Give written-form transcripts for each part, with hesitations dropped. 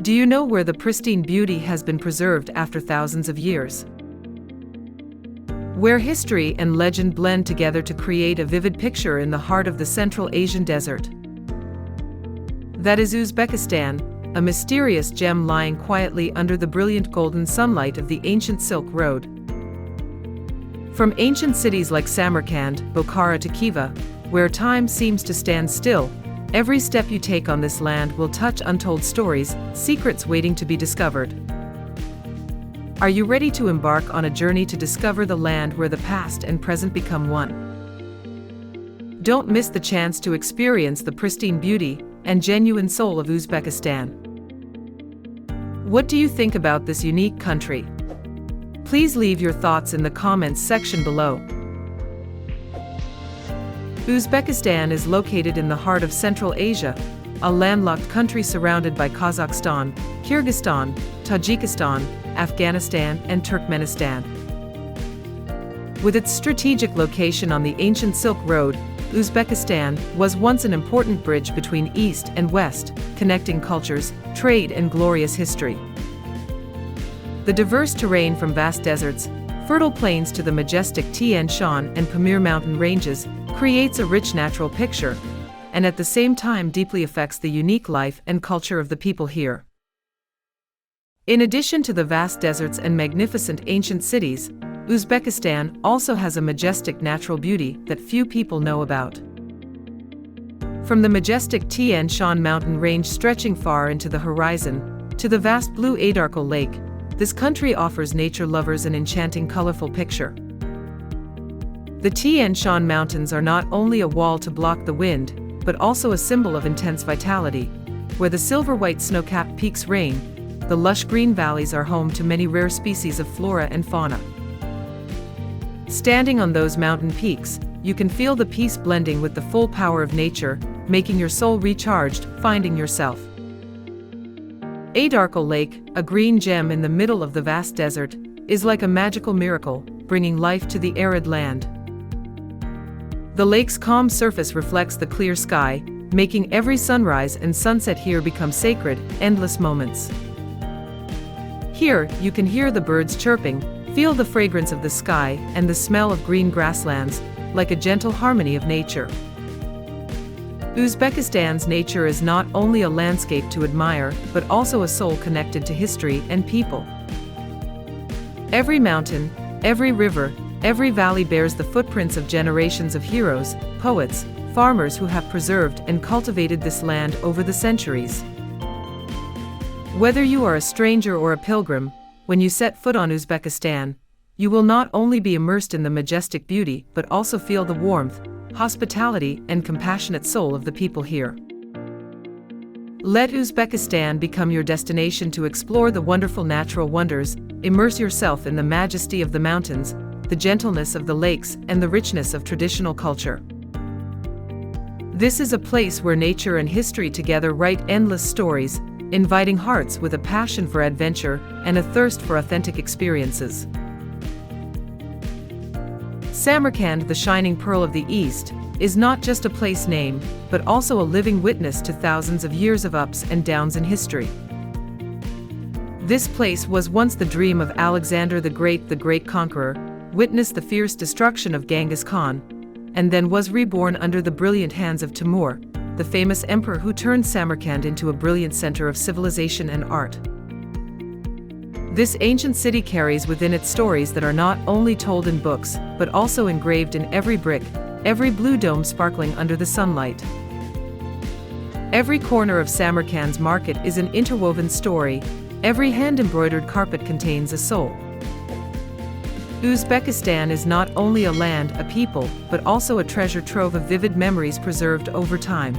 Do you know where the pristine beauty has been preserved after thousands of years? Where history and legend blend together to create a vivid picture in the heart of the Central Asian desert. That is Uzbekistan, a mysterious gem lying quietly under the brilliant golden sunlight of the ancient Silk Road. From ancient cities like Samarkand, Bokhara to Khiva, where time seems to stand still, every step you take on this land will touch untold stories, secrets waiting to be discovered. Are you ready to embark on a journey to discover the land where the past and present become one? Don't miss the chance to experience the pristine beauty and genuine soul of Uzbekistan. What do you think about this unique country? Please leave your thoughts in the comments section below. Uzbekistan is located in the heart of Central Asia, a landlocked country surrounded by Kazakhstan, Kyrgyzstan, Tajikistan, Afghanistan, and Turkmenistan. With its strategic location on the ancient Silk Road, Uzbekistan was once an important bridge between East and West, connecting cultures, trade, and glorious history. The diverse terrain from vast deserts, fertile plains to the majestic Tian Shan and Pamir mountain ranges creates a rich natural picture, and at the same time deeply affects the unique life and culture of the people here. In addition to the vast deserts and magnificent ancient cities, Uzbekistan also has a majestic natural beauty that few people know about. From the majestic Tian Shan mountain range stretching far into the horizon, to the vast blue Adarkal Lake, this country offers nature lovers an enchanting colorful picture. The Tian Shan Mountains are not only a wall to block the wind, but also a symbol of intense vitality. Where the silver-white snow-capped peaks reign, the lush green valleys are home to many rare species of flora and fauna. Standing on those mountain peaks, you can feel the peace blending with the full power of nature, making your soul recharged, finding yourself. Adarkal Lake, a green gem in the middle of the vast desert, is like a magical miracle, bringing life to the arid land. The lake's calm surface reflects the clear sky, making every sunrise and sunset here become sacred, endless moments. Here, you can hear the birds chirping, feel the fragrance of the sky and the smell of green grasslands, like a gentle harmony of nature. Uzbekistan's nature is not only a landscape to admire, but also a soul connected to history and people. Every mountain, every river, every valley bears the footprints of generations of heroes, poets, farmers who have preserved and cultivated this land over the centuries. Whether you are a stranger or a pilgrim, when you set foot on Uzbekistan, you will not only be immersed in the majestic beauty but also feel the warmth, hospitality, and compassionate soul of the people here. Let Uzbekistan become your destination to explore the wonderful natural wonders, immerse yourself in the majesty of the mountains, the gentleness of the lakes, and the richness of traditional culture. This is a place where nature and history together write endless stories, inviting hearts with a passion for adventure and a thirst for authentic experiences. Samarkand, the shining pearl of the East, is not just a place name, but also a living witness to thousands of years of ups and downs in history. This place was once the dream of Alexander the Great conqueror, witnessed the fierce destruction of Genghis Khan, and then was reborn under the brilliant hands of Timur, the famous emperor who turned Samarkand into a brilliant center of civilization and art. This ancient city carries within it stories that are not only told in books, but also engraved in every brick, every blue dome sparkling under the sunlight. Every corner of Samarkand's market is an interwoven story, every hand-embroidered carpet contains a soul. Uzbekistan is not only a land, a people, but also a treasure trove of vivid memories preserved over time.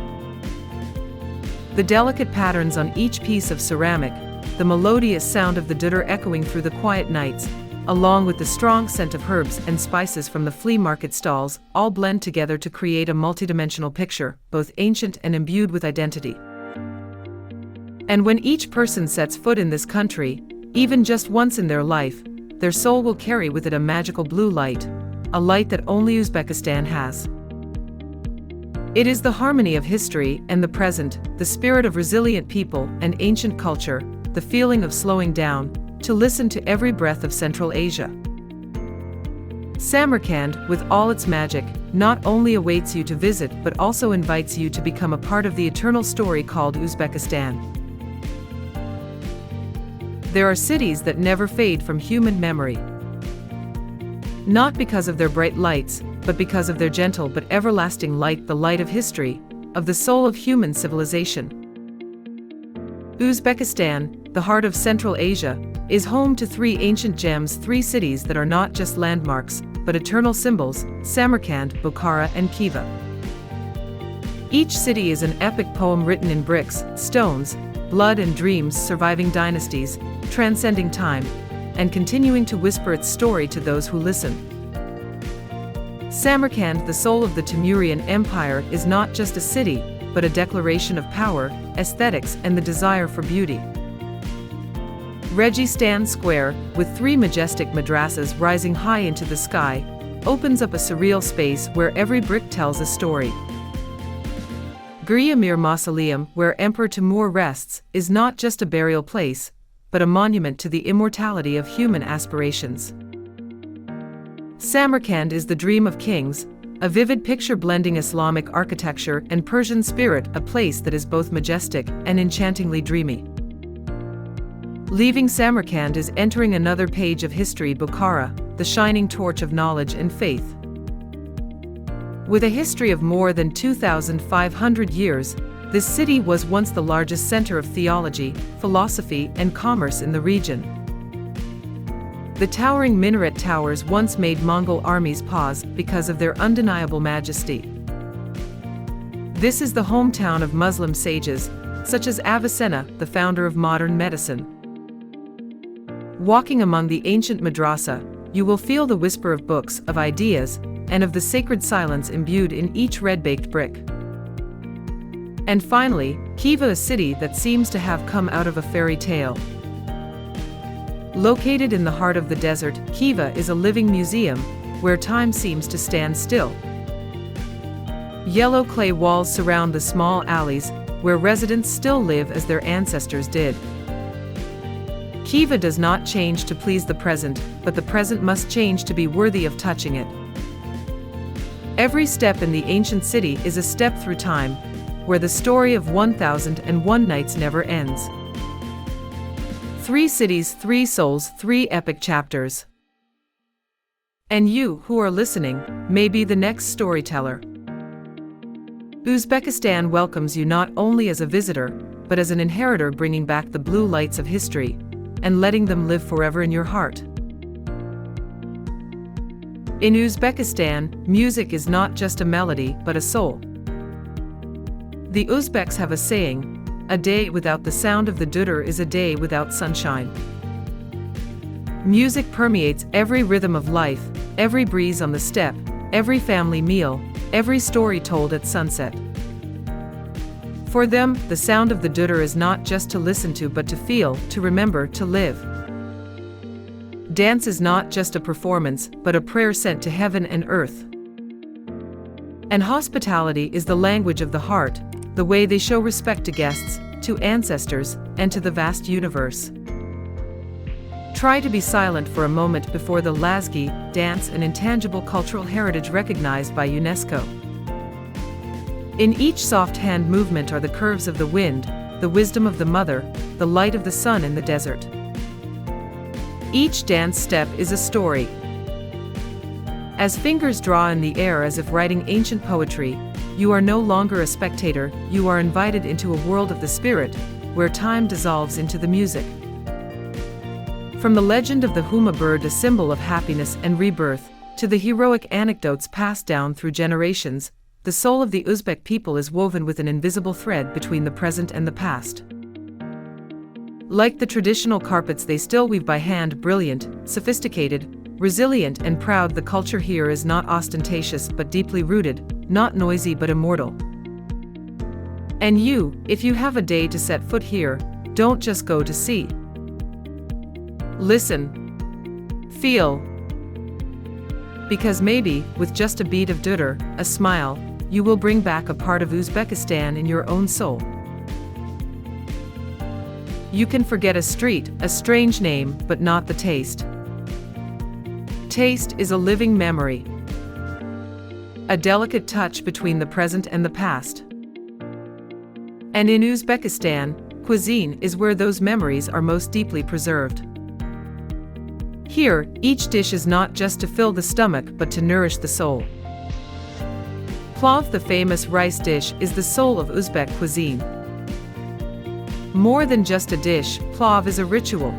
The delicate patterns on each piece of ceramic, the melodious sound of the dudur echoing through the quiet nights, along with the strong scent of herbs and spices from the flea market stalls, all blend together to create a multidimensional picture, both ancient and imbued with identity. And when each person sets foot in this country, even just once in their life, their soul will carry with it a magical blue light, a light that only Uzbekistan has. It is the harmony of history and the present, the spirit of resilient people and ancient culture, the feeling of slowing down, to listen to every breath of Central Asia. Samarkand, with all its magic, not only awaits you to visit but also invites you to become a part of the eternal story called Uzbekistan. There are cities that never fade from human memory. Not because of their bright lights, but because of their gentle but everlasting light, the light of history, of the soul of human civilization. Uzbekistan, the heart of Central Asia, is home to three ancient gems, three cities that are not just landmarks, but eternal symbols: Samarkand, Bukhara, and Khiva. Each city is an epic poem written in bricks, stones, blood and dreams, surviving dynasties, transcending time, and continuing to whisper its story to those who listen. Samarkand, the soul of the Timurian Empire, is not just a city, but a declaration of power, aesthetics, and the desire for beauty. Registan Square, with three majestic madrasas rising high into the sky, opens up a surreal space where every brick tells a story. Guriyamir Mausoleum, where Emperor Timur rests, is not just a burial place, but a monument to the immortality of human aspirations. Samarkand is the dream of kings, a vivid picture blending Islamic architecture and Persian spirit, a place that is both majestic and enchantingly dreamy. Leaving Samarkand is entering another page of history: Bukhara, the shining torch of knowledge and faith. With a history of more than 2,500 years, this city was once the largest center of theology, philosophy, and commerce in the region. The towering minaret towers once made Mongol armies pause because of their undeniable majesty. This is the hometown of Muslim sages, such as Avicenna, the founder of modern medicine. Walking among the ancient madrasa, you will feel the whisper of books, of ideas, and of the sacred silence imbued in each red-baked brick. And finally, Khiva, a city that seems to have come out of a fairy tale. Located in the heart of the desert, Khiva is a living museum, where time seems to stand still. Yellow clay walls surround the small alleys, where residents still live as their ancestors did. Khiva does not change to please the present, but the present must change to be worthy of touching it. Every step in the ancient city is a step through time, where the story of 1001 nights never ends. 3 cities, 3 souls, 3 epic chapters. And you, who are listening, may be the next storyteller. Uzbekistan welcomes you not only as a visitor, but as an inheritor, bringing back the blue lights of history and letting them live forever in your heart. In Uzbekistan, music is not just a melody, but a soul. The Uzbeks have a saying: "A day without the sound of the dudur is a day without sunshine." Music permeates every rhythm of life, every breeze on the steppe, every family meal, every story told at sunset. For them, the sound of the dudur is not just to listen to, but to feel, to remember, to live. Dance is not just a performance, but a prayer sent to heaven and earth. And hospitality is the language of the heart, the way they show respect to guests, to ancestors, and to the vast universe. Try to be silent for a moment before the lasgi, dance, an intangible cultural heritage recognized by UNESCO. In each soft hand movement are the curves of the wind, the wisdom of the mother, the light of the sun in the desert. Each dance step is a story. As fingers draw in the air as if writing ancient poetry, you are no longer a spectator, you are invited into a world of the spirit, where time dissolves into the music. From the legend of the Huma bird, a symbol of happiness and rebirth, to the heroic anecdotes passed down through generations, the soul of the Uzbek people is woven with an invisible thread between the present and the past. Like the traditional carpets they still weave by hand, brilliant, sophisticated, resilient and proud, the culture here is not ostentatious but deeply rooted, not noisy but immortal. And you, if you have a day to set foot here, don't just go to see. Listen. Feel. Because maybe, with just a beat of dudur, a smile, you will bring back a part of Uzbekistan in your own soul. You can forget a street, a strange name, but not the taste. Taste is a living memory, a delicate touch between the present and the past. And in Uzbekistan, cuisine is where those memories are most deeply preserved. Here, each dish is not just to fill the stomach but to nourish the soul. Plov, the famous rice dish, is the soul of Uzbek cuisine. More than just a dish, plov is a ritual.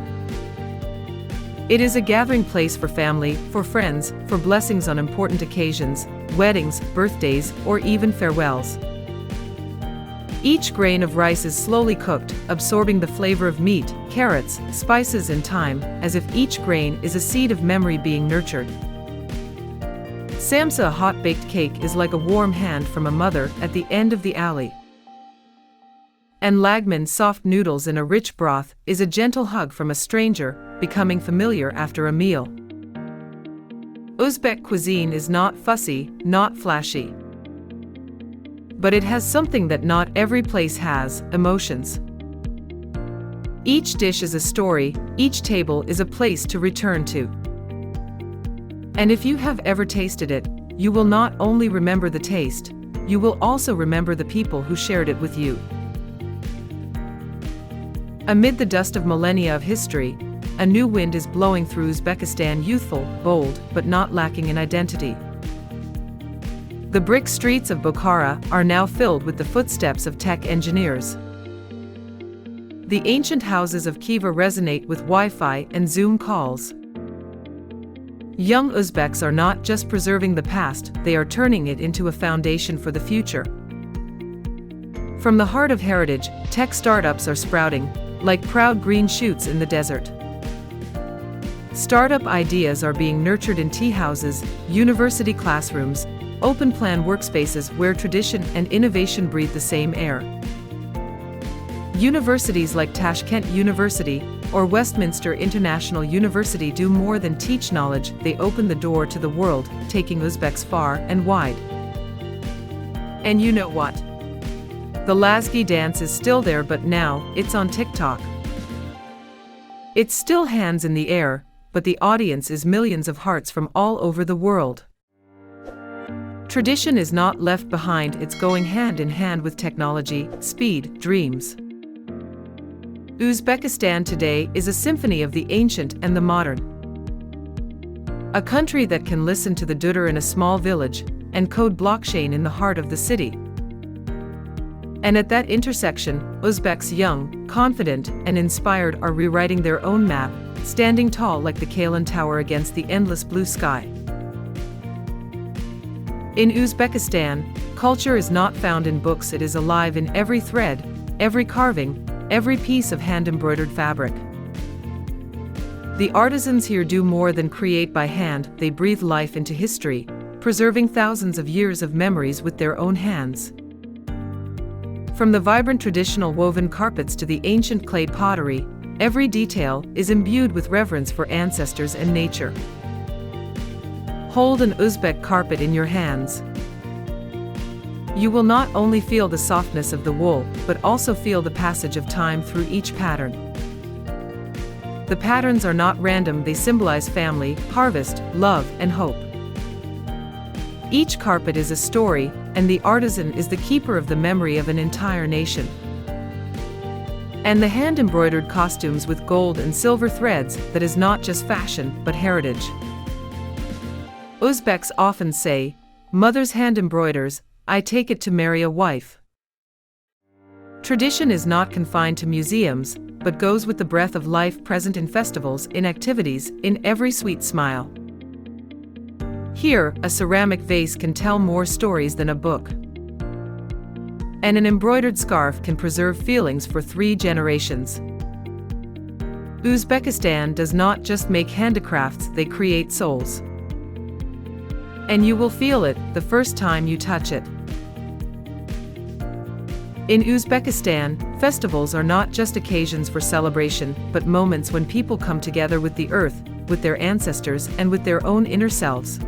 It is a gathering place for family, for friends, for blessings on important occasions, weddings, birthdays, or even farewells. Each grain of rice is slowly cooked, absorbing the flavor of meat, carrots, spices and thyme, as if each grain is a seed of memory being nurtured. Samsa, a hot-baked cake, is like a warm hand from a mother at the end of the alley. And lagman, soft noodles in a rich broth, is a gentle hug from a stranger, becoming familiar after a meal. Uzbek cuisine is not fussy, not flashy. But it has something that not every place has: emotions. Each dish is a story, each table is a place to return to. And if you have ever tasted it, you will not only remember the taste, you will also remember the people who shared it with you. Amid the dust of millennia of history, a new wind is blowing through Uzbekistan, youthful, bold, but not lacking in identity. The brick streets of Bukhara are now filled with the footsteps of tech engineers. The ancient houses of Khiva resonate with Wi-Fi and Zoom calls. Young Uzbeks are not just preserving the past, they are turning it into a foundation for the future. From the heart of heritage, tech startups are sprouting, like proud green shoots in the desert. Startup ideas are being nurtured in tea houses, university classrooms, open-plan workspaces where tradition and innovation breathe the same air. Universities like Tashkent University or Westminster International University do more than teach knowledge, they open the door to the world, taking Uzbeks far and wide. And you know what? The Lazgi dance is still there, but now it's on TikTok. It's still hands in the air, but the audience is millions of hearts from all over the world. Tradition is not left behind, it's going hand in hand with technology, speed, dreams. Uzbekistan today is a symphony of the ancient and the modern. A country that can listen to the dudur in a small village and code blockchain in the heart of the city. And at that intersection, Uzbeks young, confident, and inspired are rewriting their own map, standing tall like the Kaylan Tower against the endless blue sky. In Uzbekistan, culture is not found in books, it is alive in every thread, every carving, every piece of hand-embroidered fabric. The artisans here do more than create by hand, they breathe life into history, preserving thousands of years of memories with their own hands. From the vibrant traditional woven carpets to the ancient clay pottery, every detail is imbued with reverence for ancestors and nature. Hold an Uzbek carpet in your hands. You will not only feel the softness of the wool, but also feel the passage of time through each pattern. The patterns are not random, they symbolize family, harvest, love, and hope. Each carpet is a story, and the artisan is the keeper of the memory of an entire nation. And the hand-embroidered costumes with gold and silver threads, that is not just fashion, but heritage. Uzbeks often say, "Mother's hand embroiders, I take it to marry a wife." Tradition is not confined to museums, but goes with the breath of life present in festivals, in activities, in every sweet smile. Here, a ceramic vase can tell more stories than a book. And an embroidered scarf can preserve feelings for 3 generations. Uzbekistan does not just make handicrafts, they create souls. And you will feel it the first time you touch it. In Uzbekistan, festivals are not just occasions for celebration, but moments when people come together with the earth, with their ancestors, and with their own inner selves.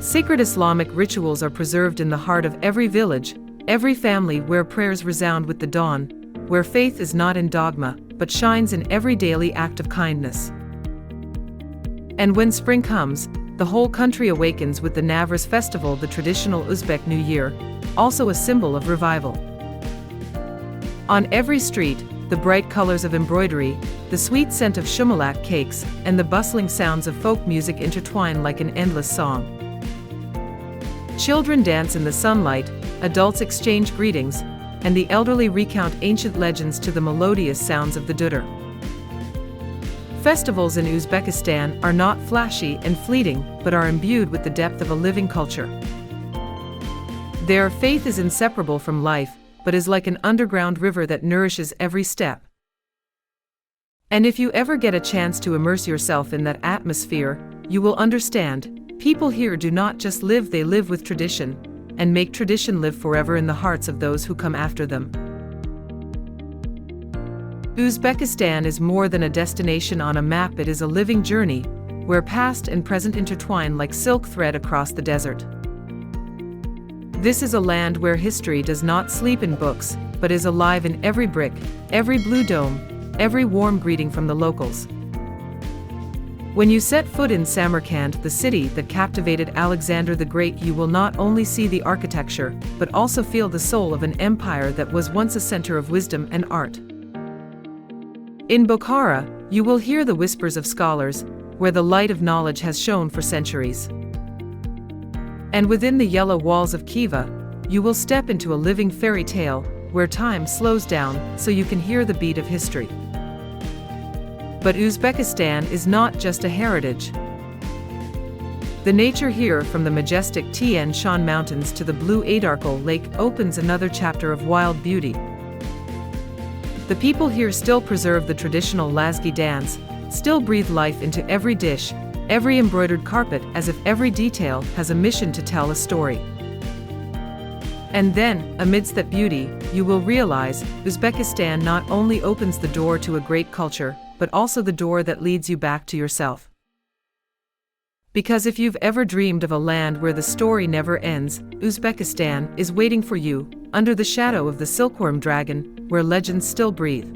Sacred Islamic rituals are preserved in the heart of every village, every family, where prayers resound with the dawn, where faith is not in dogma, but shines in every daily act of kindness. And when spring comes, the whole country awakens with the Navroz festival, the traditional Uzbek New Year, also a symbol of revival. On every street, the bright colors of embroidery, the sweet scent of shumalak cakes, and the bustling sounds of folk music intertwine like an endless song. Children dance in the sunlight, adults exchange greetings, and the elderly recount ancient legends to the melodious sounds of the dudur. Festivals in Uzbekistan are not flashy and fleeting, but are imbued with the depth of a living culture. Their faith is inseparable from life, but is like an underground river that nourishes every step. And if you ever get a chance to immerse yourself in that atmosphere, you will understand, people here do not just live, they live with tradition, and make tradition live forever in the hearts of those who come after them. Uzbekistan is more than a destination on a map, it is a living journey, where past and present intertwine like silk thread across the desert. This is a land where history does not sleep in books, but is alive in every brick, every blue dome, every warm greeting from the locals. When you set foot in Samarkand, the city that captivated Alexander the Great, you will not only see the architecture, but also feel the soul of an empire that was once a center of wisdom and art. In Bukhara, you will hear the whispers of scholars, where the light of knowledge has shone for centuries. And within the yellow walls of Khiva, you will step into a living fairy tale, where time slows down so you can hear the beat of history. But Uzbekistan is not just a heritage. The nature here, from the majestic Tian Shan Mountains to the blue Adarkal Lake, opens another chapter of wild beauty. The people here still preserve the traditional Lazgi dance, still breathe life into every dish, every embroidered carpet, as if every detail has a mission to tell a story. And then, amidst that beauty, you will realize, Uzbekistan not only opens the door to a great culture, but also the door that leads you back to yourself. Because if you've ever dreamed of a land where the story never ends, Uzbekistan is waiting for you, under the shadow of the silkworm dragon, where legends still breathe.